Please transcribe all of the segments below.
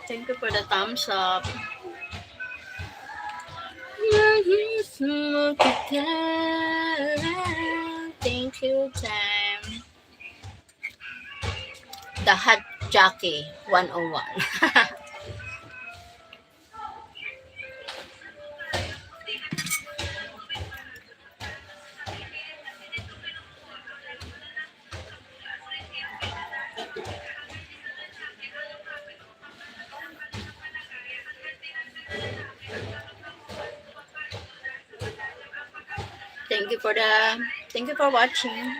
Thank you for the thumbs up. Thank you, Tam. The Hot Jockey 101. Thank you for watching.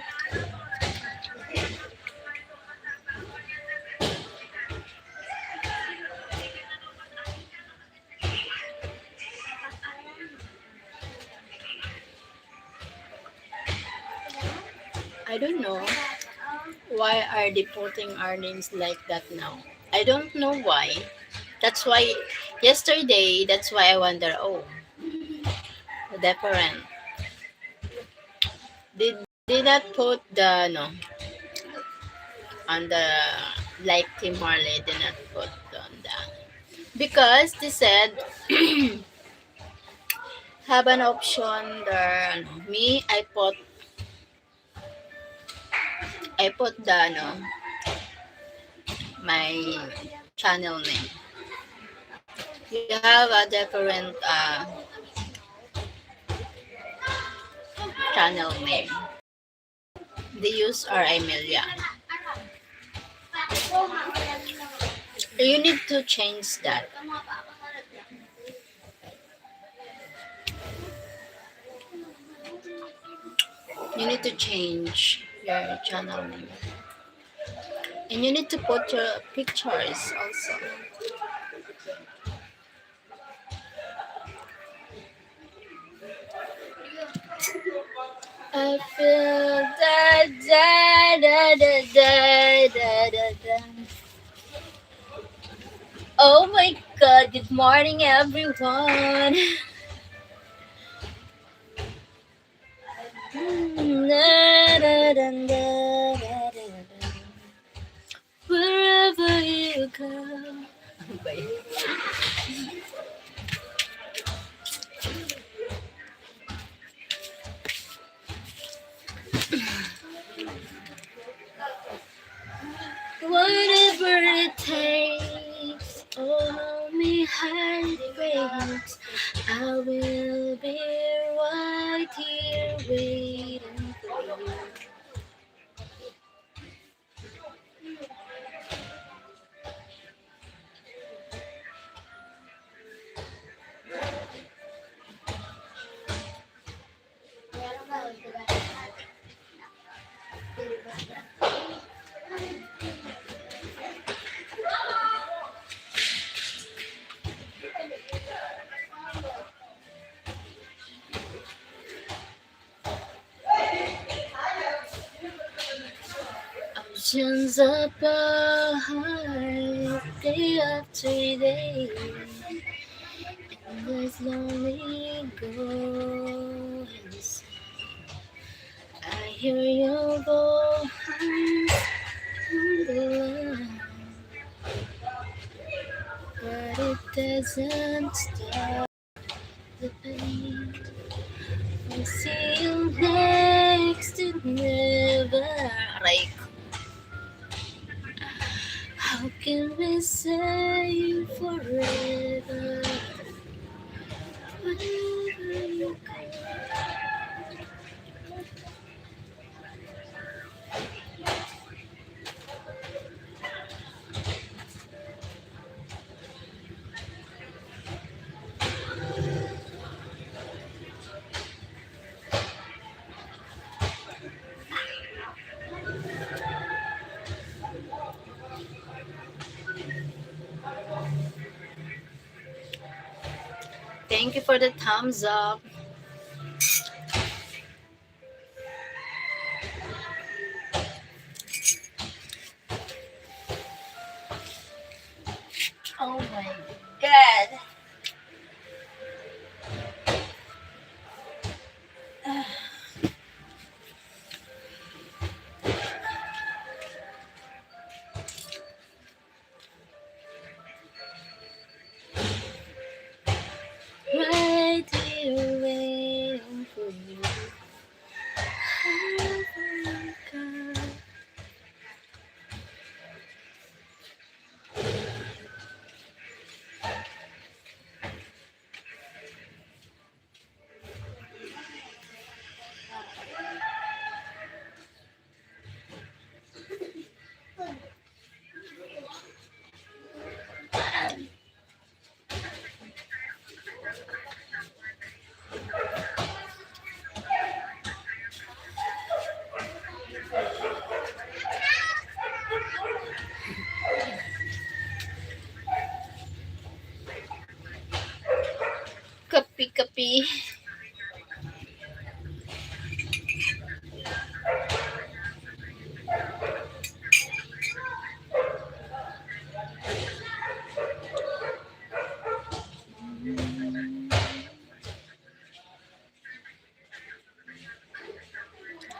I don't know why are they putting our names like that now. I don't know why. That's why yesterday. That's why I wonder. Oh, different. Did not put the no on the like Tim Harley did not put on that because they said have an option there. Me, I put the no my channel name. You have a different channel name. They use R. Emilia. You need to change that. You need to change your channel name. And you need to put your pictures also. I feel da da da da da da da da. Oh my god, good morning everyone. Da, da, da, da, da, da. Wherever you go. Whatever it takes, oh, how me heart breaks, I will be right here waiting for you. Oceans apart, day after day, and there's lonely ghosts. I hear your voice on the line, but it doesn't stop the pain. I see you next to never. Like, how can we say forever? Wherever you go. Thank you for the thumbs up. Oh my god. kapi.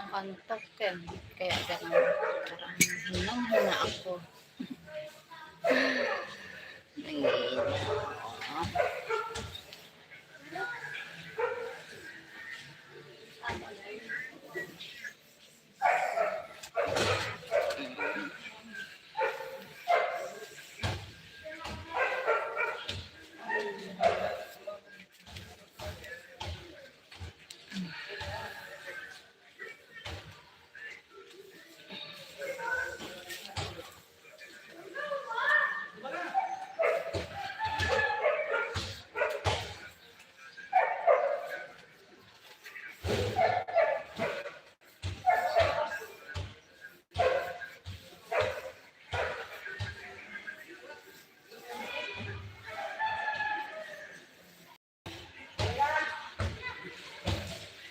Nakakantok yan. Kaya parang hinang-hina ako. Nangihina.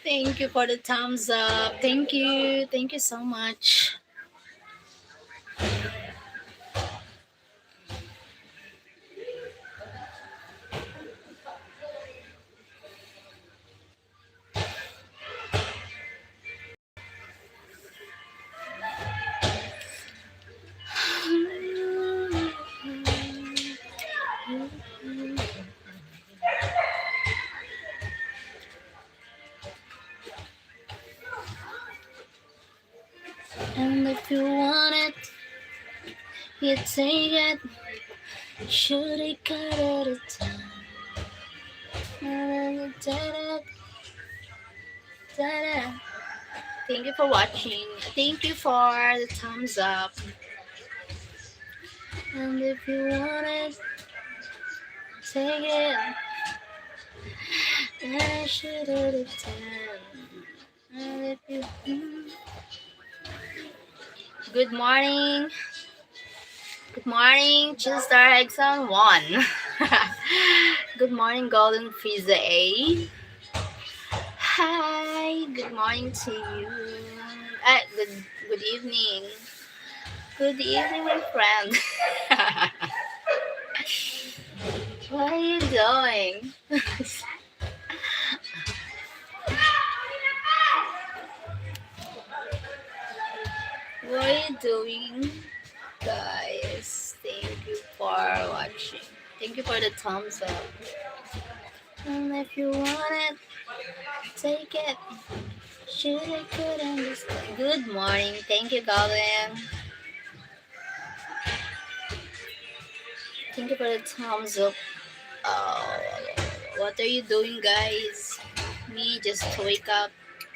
Thank you for the thumbs up. Thank you. Thank you so much. And if you want it, you take it. Should it cut at a time? And then da-da. Thank you for watching. Thank you for the thumbs up. And if you want it, take it. And I should at a time. And if you... Good morning. Good morning, Chistar Exxon 1. Good morning, Golden Pizza A. Hi, good morning to you. Good evening. Good evening, my friend. What are you doing? What are you doing, guys? Thank you for watching. Thank you for the thumbs up. And if you want it, take it. Should I could understand. Good morning. Thank you, Golden. Thank you for the thumbs up. Oh, what are you doing, guys? Me just wake up,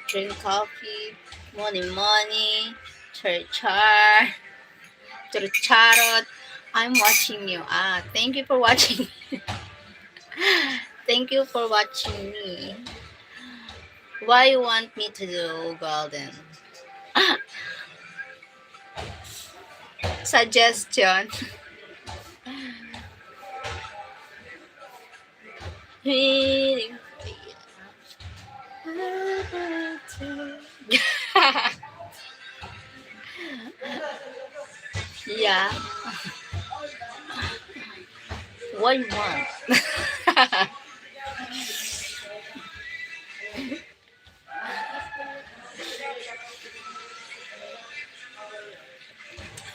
drink coffee, money, char, charot. I'm watching you. Thank you for watching. Thank you for watching me. What you want me to do, Golden? Suggestion. Waiting for you. Yeah. What you want?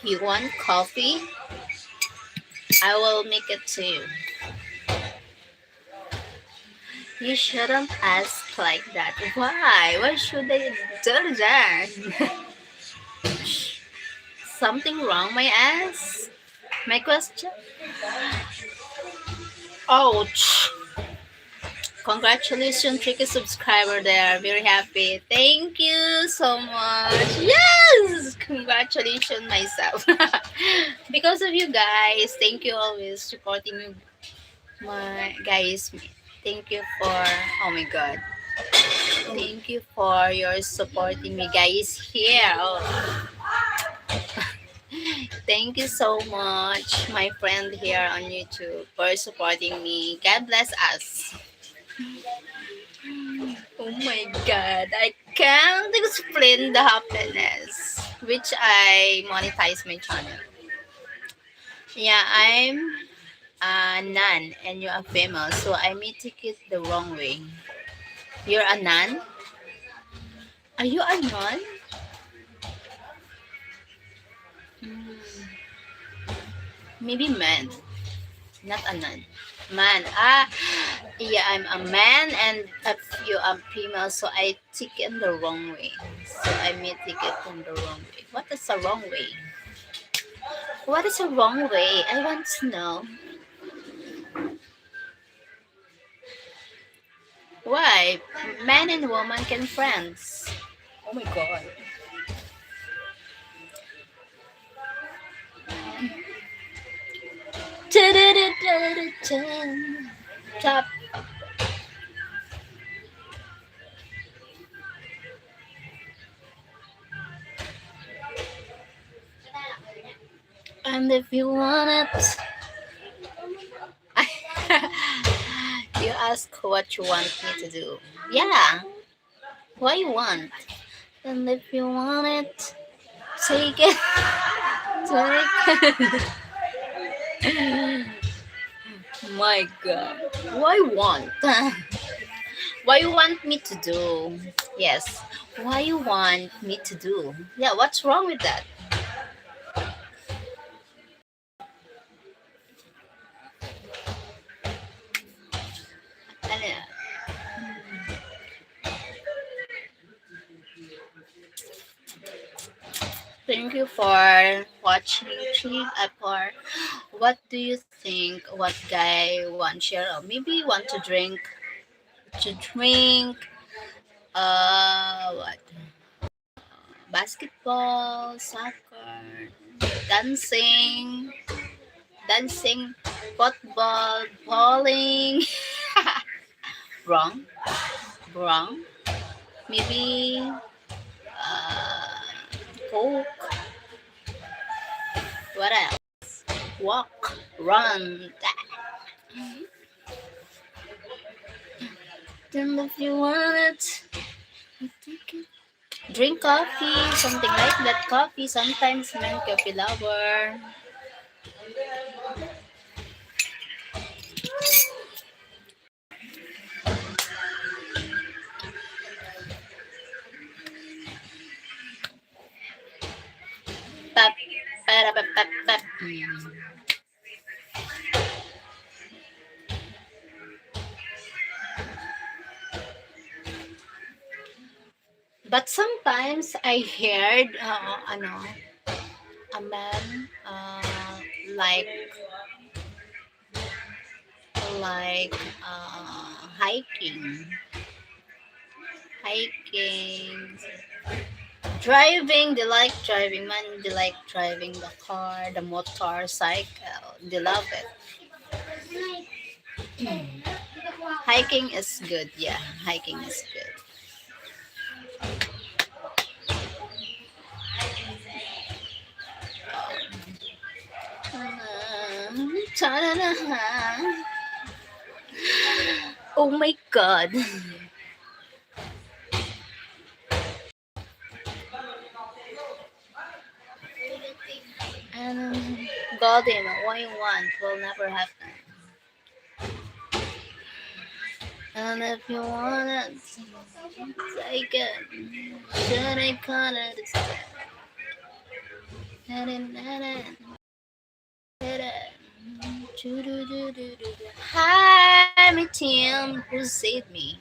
You want coffee? I will make it to you. You shouldn't ask like that. Why? Why should I do that? Something wrong, my ass? My question? Ouch. Congratulations, tricky subscriber there. Very happy. Thank you so much. Yes! Congratulations myself. Because of you guys, thank you always supporting me. My guys, thank you for, oh my god. Thank you for your supporting me guys here. Oh. Thank you so much, my friend here on YouTube, for supporting me. God bless us. Oh my god, I can't explain the happiness which I monetize my channel. Yeah, I'm a nun and you're a female, so I may take it the wrong way. You're a nun? Are you a nun? Mm, maybe man, not a nun. Man, yeah, I'm a man and if you are female, so I take it in the wrong way. So I may take it in the wrong way. What is the wrong way? What is the wrong way? I want to know. Why? Man and woman can friends. Oh my god. Top. And if you want it, you ask what you want me to do. Yeah, what you want. And if you want it, take it. Take it. My God, why want? Why you want me to do? Yes, why you want me to do? Yeah, what's wrong with that? And, thank you for watching. For what do you think? What guy want share? Maybe want to drink. What? Basketball, soccer, dancing, dancing, football, bowling. Wrong, wrong. Maybe uh, coke. What else? Walk, run. Then if you want it, drink coffee, something like that. Coffee, sometimes men coffee lover. Pap, para, pap, pap, pap. But sometimes I heard, a man, like, like, hiking, hiking, driving. They like driving, man. They like driving the car, the motorcycle. They love it. Hiking is good. Yeah, hiking is good. Ta-da-da. Oh my god. And golden, what you want will never happen. And if you want it, take it. Should I call it? Hi, my team. Who saved me?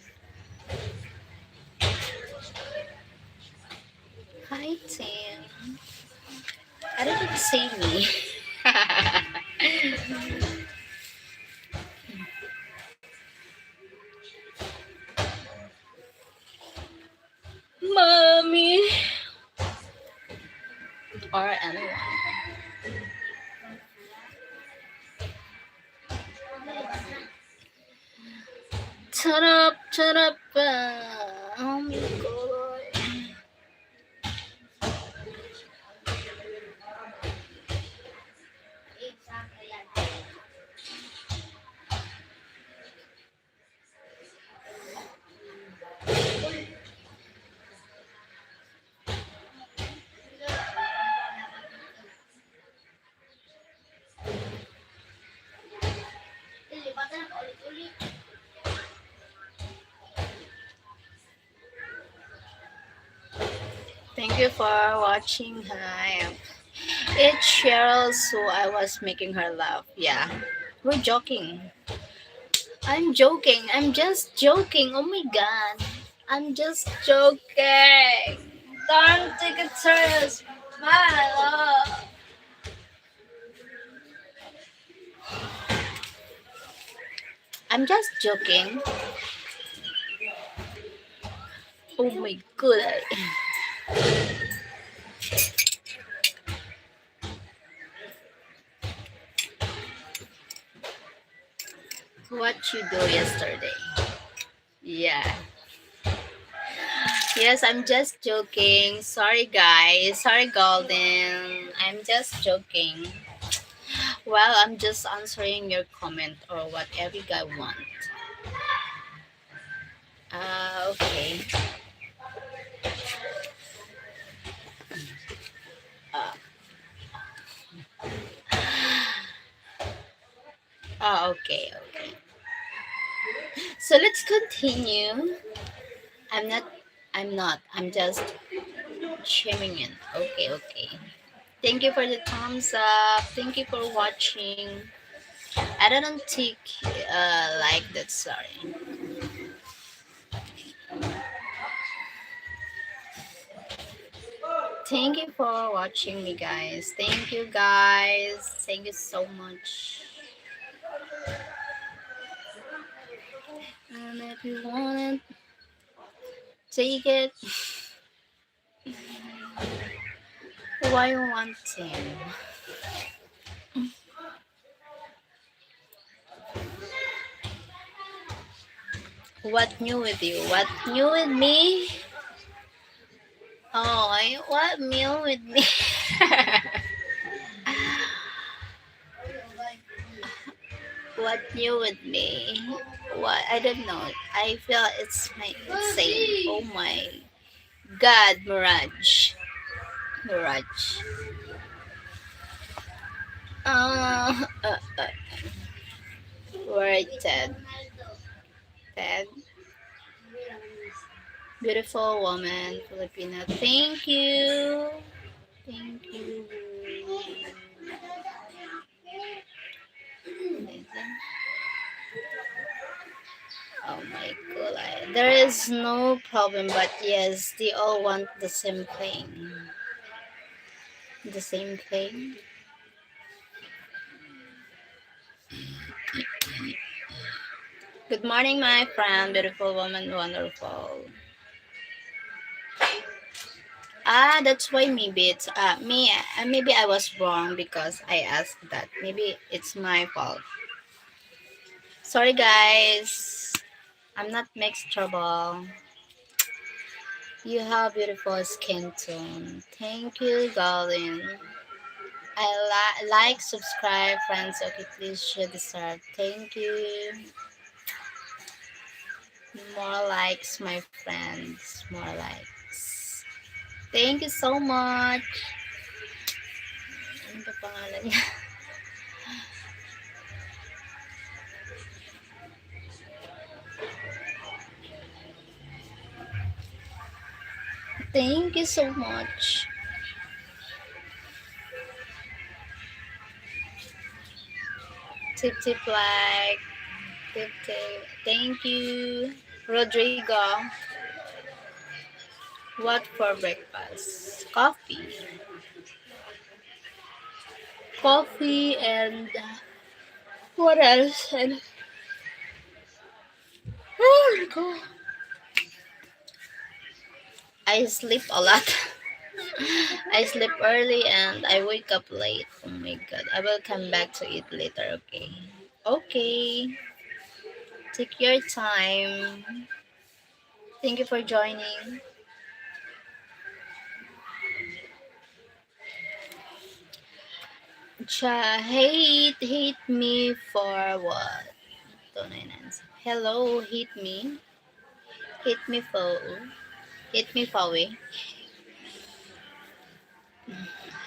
Hi, team. I didn't save me. Mommy. Or anyone. Shut up, shut up. Oh my god. Thank you for watching. Hi. It's Cheryl, so I was making her laugh. Yeah. We're joking. I'm joking. I'm just joking. Oh my god. I'm just joking. Don't take it serious. My love. I'm just joking. Oh my god. What you do yesterday? Yeah. Yes, I'm just joking. Sorry, guys. Sorry, Golden. I'm just joking. Well, I'm just answering your comment or whatever you guys want. Okay. Uh, okay, okay. So let's continue. I'm not, I'm not. I'm just chiming in. Okay, okay. Thank you for the thumbs up. Thank you for watching. I don't think like that. Sorry. Thank you for watching me, guys. Thank you, guys. Thank you so much. And if you want it, take it. Why wanting? What new with you? What new with me? Oh, what new with me? What new with me? What I don't know. I feel it's my same. Oh my God, Mirage, Mirage. Where Ted? Ted, beautiful woman, Filipina. Thank you, thank you. Oh my god, there is no problem, but yes, they all want the same thing. The same thing. Good morning, my friend, beautiful woman, wonderful. That's why maybe it's me. Maybe I was wrong because I asked that. Maybe it's my fault. Sorry, guys. I'm not mixed trouble. You have beautiful skin tone. Thank you, darling. Like, subscribe, friends. Okay, please share this out. Thank you. More likes, my friends. More likes. Thank you so much. Ano ba pangalan niya? Thank you so much. Tip tip like. Tip tip. Thank you. Rodrigo. What for breakfast? Coffee. Coffee and what else? And oh my god. I sleep a lot. I sleep early and I wake up late. Oh my god. I will come back to it later, okay? Okay. Take your time. Thank you for joining. Hate me for what? 299. Hello, hate me. Hate me for. Hate me for.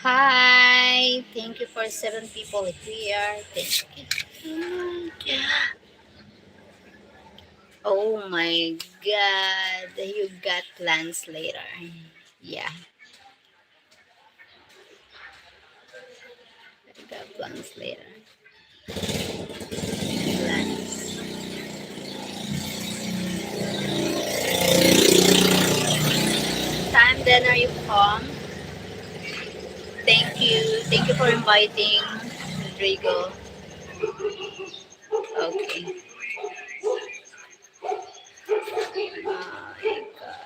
Hi. Thank you for 7 people here. Thank you. Oh my god. You got plans later. Yeah. Got plans later. Plans. Time then are you calm? Thank you. Thank you for inviting Rodrigo. Okay. My God.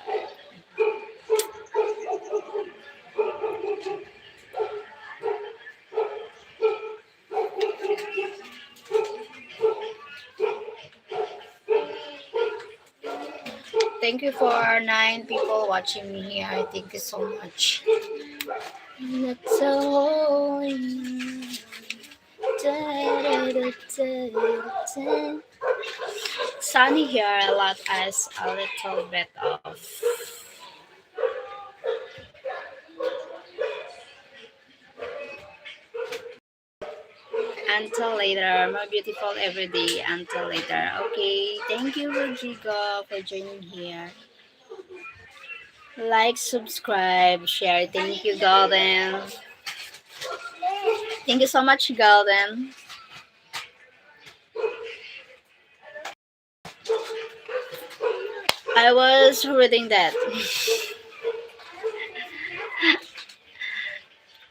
Thank you for 9 people watching me here. Thank you so much. That's all. Sunny here a lot as a little bit of until later. More beautiful every day until later. Okay, thank you Rodrigo for joining here. Like, subscribe, share. Thank you, Golden. Thank you so much, Golden. I was reading that.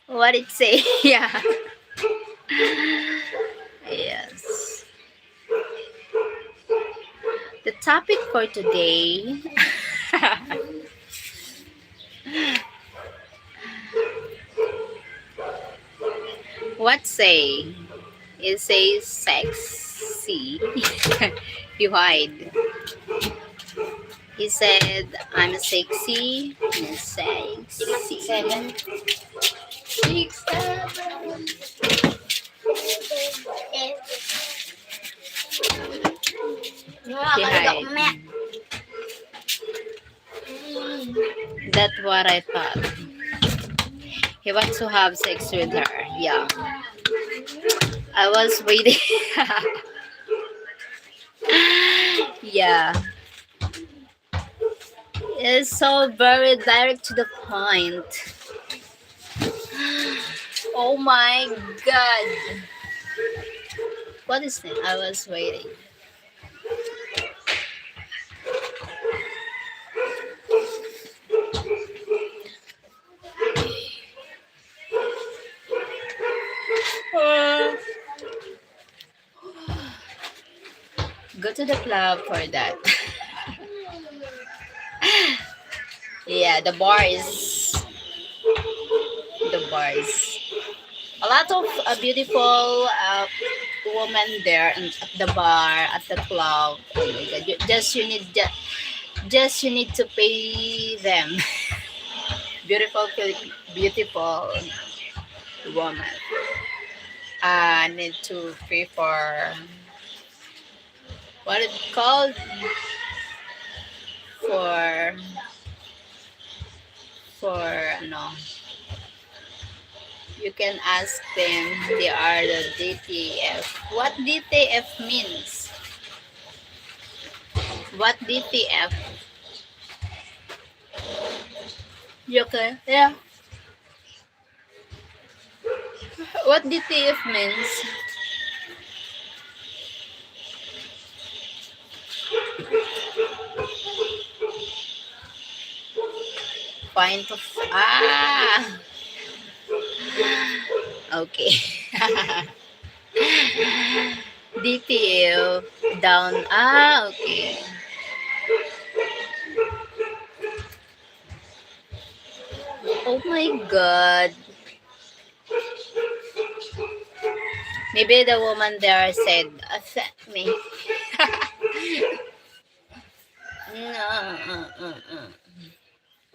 What it say? Yeah. Yes. The topic for today. What say? It says sexy. You hide. He said, I'm sexy. Sexy. 7, 6, 7. He hide. That's what I thought. He wants to have sex with her. Yeah. I was waiting. Yeah. It's so very direct to the point. Oh my god. What is it? I was waiting. Uh, Go to the club for that. Yeah, the bars. The bars. A lot of beautiful women there at the bar, at the club. Oh my god! Just you need to pay them. Beautiful, beautiful woman. Need to pay for what it called for no. You can ask them. They are the DTF. What DTF means? What DTF? You okay? Yeah. What DTF means? Point of okay. DTF down okay. Oh my god. Maybe the woman there said, affect me. No,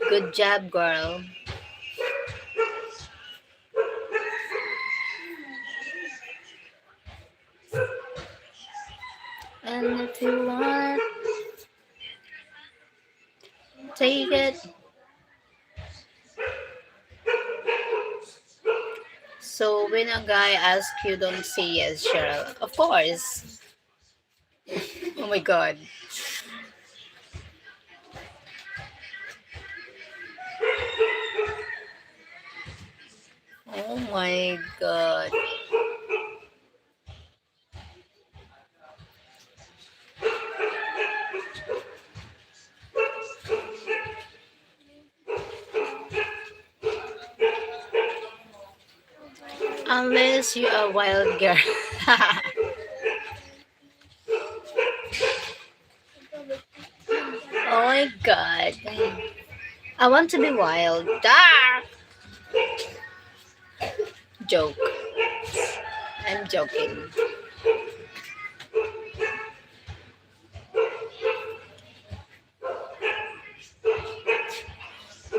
Good job, girl. And if you want, take it. So when a guy asks you, don't say yes, Cheryl. Of course. Oh my god. Oh my god. Unless you are a wild girl. Oh my god. I want to be wild. Ah! Joke. I'm joking.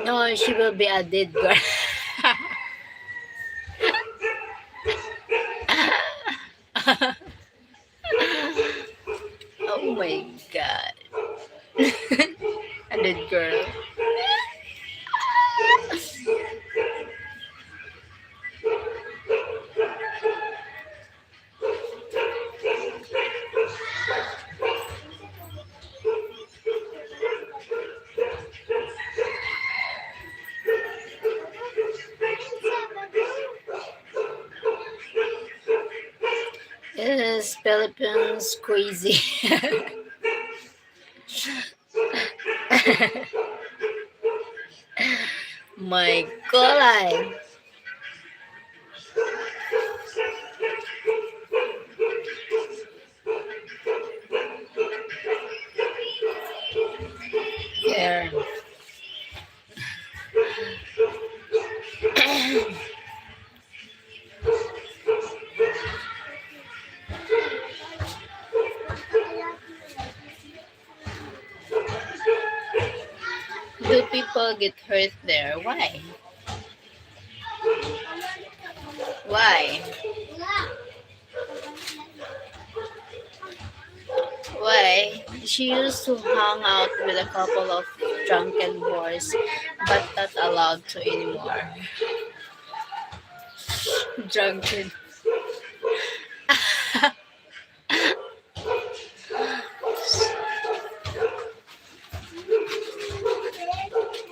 No, she will be a dead girl. Oh my god. A dead girl. Is Philippines crazy? My god. There. Do people get hurt there? Why? Why? Why? She used to hang out with a couple of drunken boys, but not allowed to anymore. Drunken.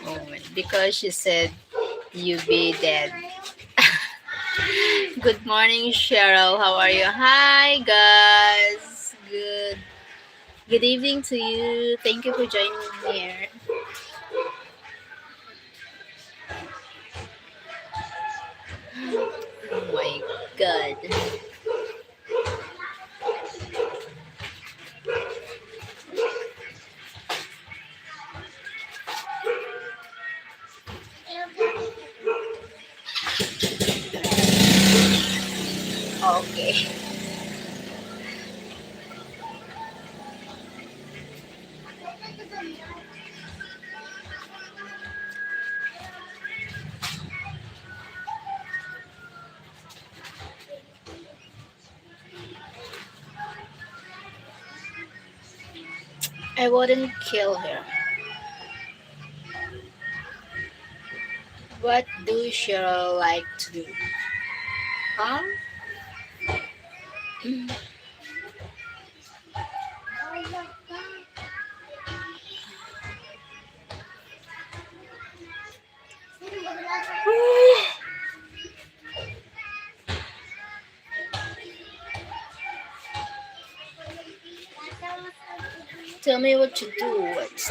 Oh, because she said you be dead. Good morning, Cheryl. How are you? Hi, guys. Good evening to you. Thank you for joining me here. Oh my god. Okay. I wouldn't kill her. What do Cheryl like to do? Huh? Tell me what you do. What's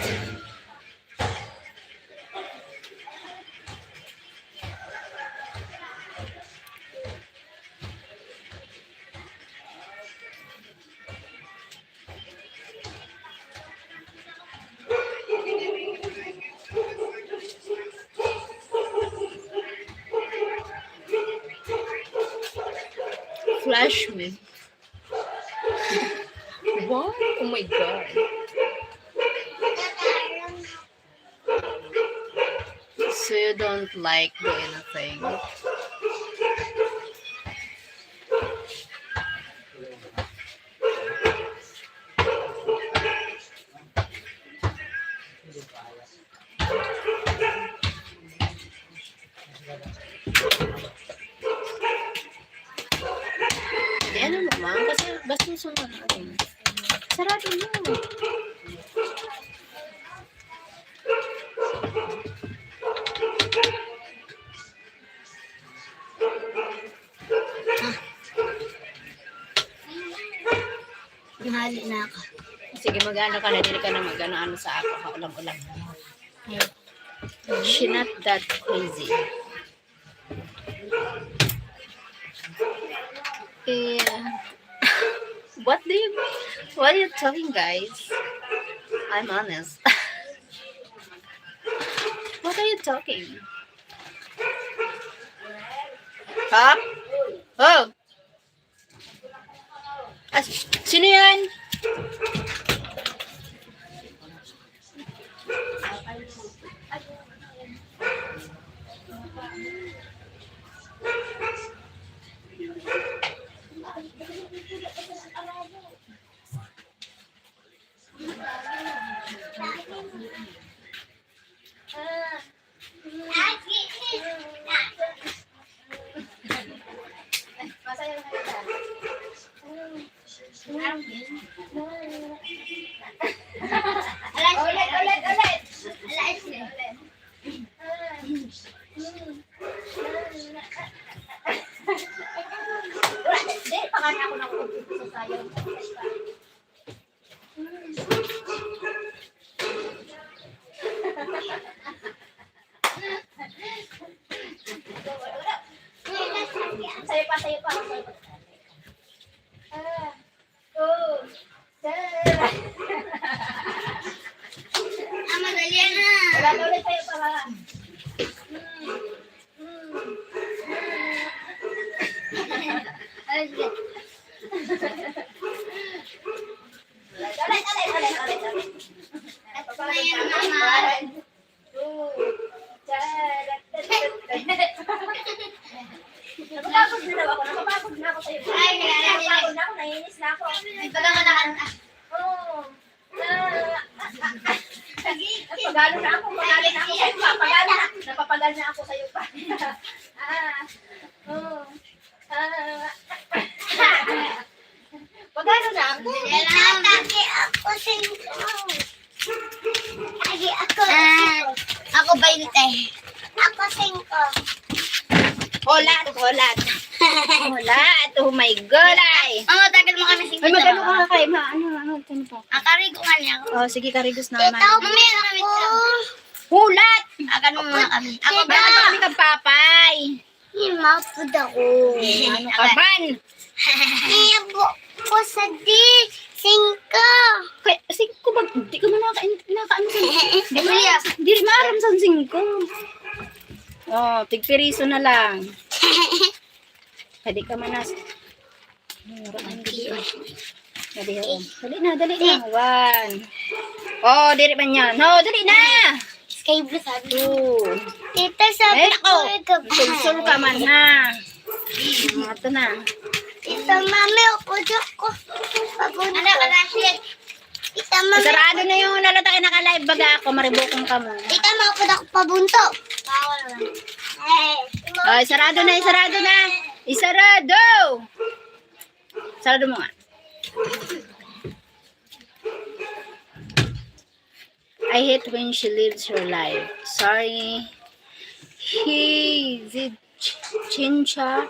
flash me? What? Oh my god. So you don't like do anything? Hindi, ano naman? Kasi basta sunod natin. Sarado mo. Mahali na ako. Sige, mag-ano ka na. Dili ka na mag-ano sa ako. Ulam-ulam. She not that crazy. Yeah. What are you talking, guys? I'm honest. What are you talking? Pop? Oh! Sino yan? Sayo pa. Madali na. Wala ulit tayo pa. Napapagod na ako sa'yo. Napapagod na ako, nainis na ako. Napapagalo na ako sa'yo pa. Napapagalo na ako sa'yo pa. Pagano na ako? Lagi ako singko. Lagi ako. Ako 20. Ako singko. Holat. Oh my God, ay. Tagal mo kami singko. Ay, magano ka kay ma? Ano pa? Karigo nga niya ako. Oh, sige, karigos naman. Ikaw, mamaya kami. Hulat! Akan mo muna kami. Ako ba kami kagpapay? Mapud ako. Ano ka ban? Iyabo ko sa di. Singko. Kay, singko ba? Di ka man nakaano sa... Di maaram sa singko. Oh, tigpiriso na lang. Pwede ka man nas... Dali na. One. Oh, diri man yan. No, dali na. Sky blue sabi. Two. Tita sabi ko. Sulsul ka man ha. Ito na. Tita mami, ako dyan ko. Pagod ko. Tita mami. Sarado na yung lalata naka-live baga ako. Maribukong ka mo. Tita mami, ako na pabunto. Ay, sarado na. Isarado! Sarado mo nga. I hate when she lives her life. Sorry. Did Chincha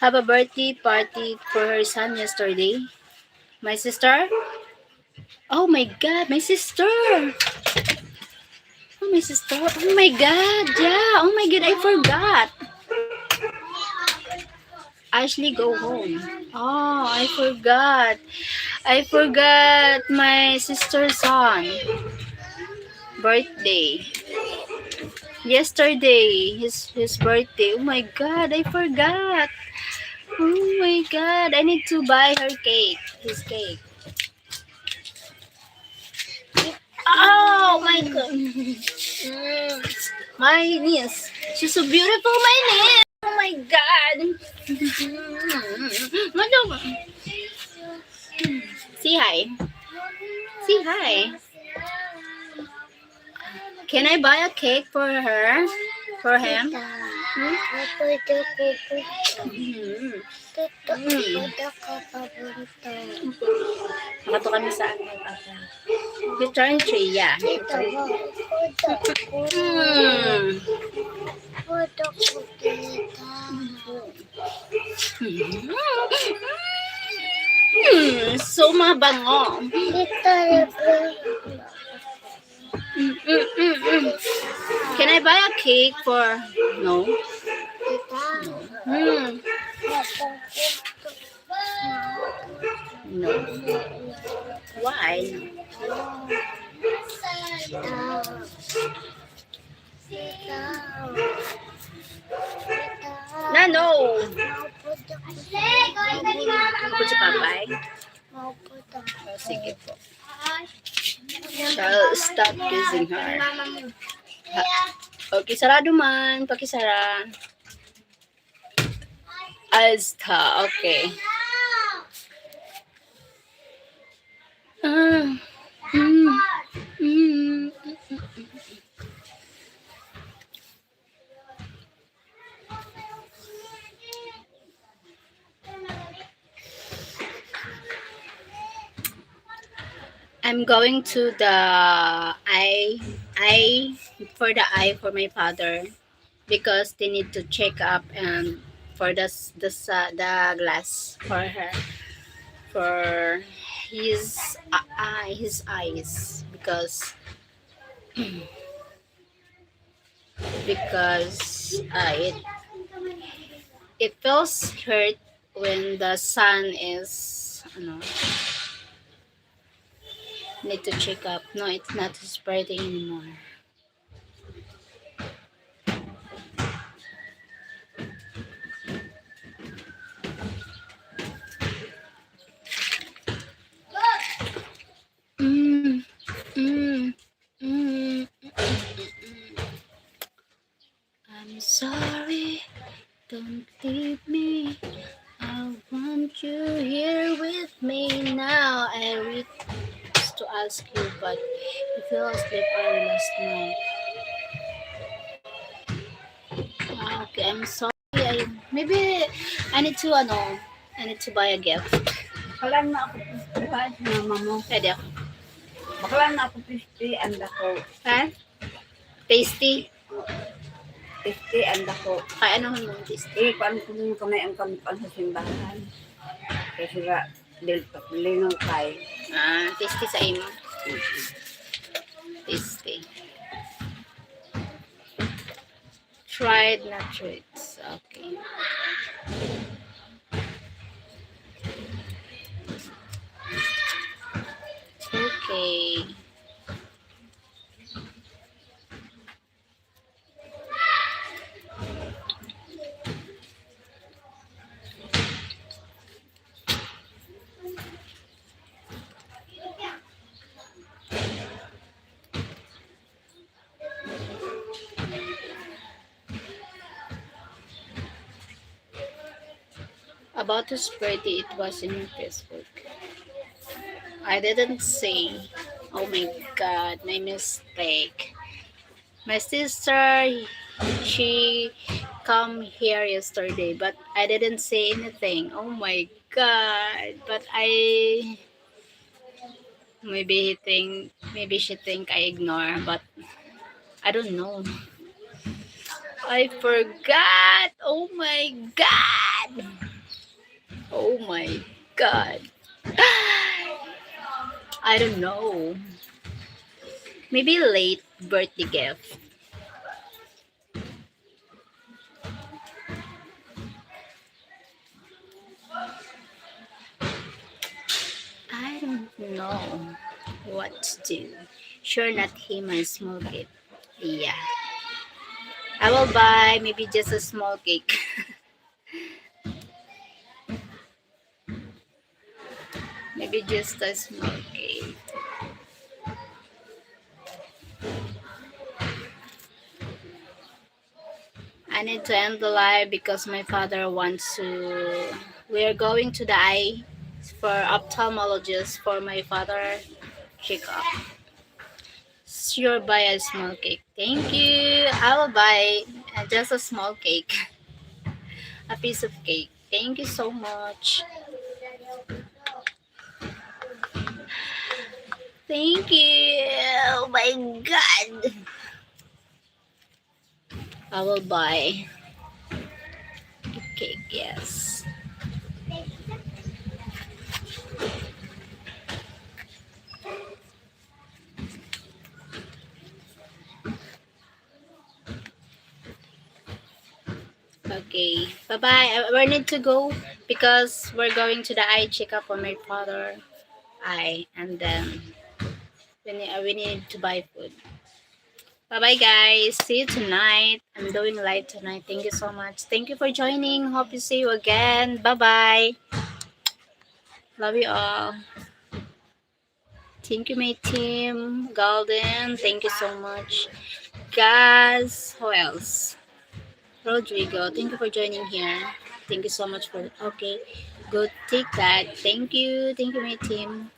have a birthday party for her son yesterday? My sister? Oh my God, my sister! Oh, my sister. Oh my God, yeah. Oh my God, I forgot. Ashley, go home. Oh, I forgot. My sister's son. Birthday. Yesterday, his birthday. Oh my God, I forgot. Oh my God, I need to buy her cake. His cake. Oh my God. My niece. She's so beautiful, my niece. Oh my God. Say hi. Say hi. Can I buy a cake for her? For him? Makato kami sa ano. Return tray, yeah. So mabango. Can I buy a cake for... No? Mm, no. Why? No, no. Ako si Papay. Oh, sige po. Shall stop kissing her. Okay, sarado man. Pakisara. Asta, okay. Ah, mm, mm. I'm going to the eye for the eye for my father because they need to check up and for the glass for her for his eyes because it feels hurt when the sun is need to check up. No, it's not spreading anymore. Mm, mm, mm, I'm sorry, don't leave me. I want you here with me now. I wish to ask you, but you fell asleep early last night. Okay, I'm sorry. Maybe I need to I need to buy a gift. Bakalan na ako pistihan, mama mo. Pwede ako. Bakalan na ako pisti, anda ko. Ha? Tasty? Pisti, anda ko. Kaya ano mo yung tasty? Kuan ko mong kamay ang kampan sa simbahan. Kasi nga, linong kay. Tasty sa imo. Tasty. Tried, not treats. Okay. Okay. About his birthday, it was in your Facebook. I didn't say. Oh my god, my mistake. My sister, she come here yesterday, but I didn't say anything. Oh my god. But maybe she think I ignore, but I don't know. I forgot. Oh my god. Oh my god. I don't know. Maybe late birthday gift. I don't know what to do. Sure, not him, a small gift. Yeah. I will buy maybe just a small cake. Maybe just a small cake. I need to end the live because my father wants to. We are going to the eye for ophthalmologist for my father checkup. Sure, buy a small cake. Thank you. I will buy just a small cake, a piece of cake. Thank you so much. Thank you. Oh my god. I will buy a cake, yes. Okay. Bye bye. We need to go because we're going to the eye checkup on my father. Eye, and then we need to buy food. Bye bye, guys. See you tonight. I'm doing live tonight. Thank you so much. Thank you for joining. Hope to see you again. Bye bye. Love you all. Thank you, my team. Golden. Thank you so much. Guys, who else? Rodrigo, thank you for joining here. Thank you so much for okay. Good, take that. Thank you. Thank you, my team.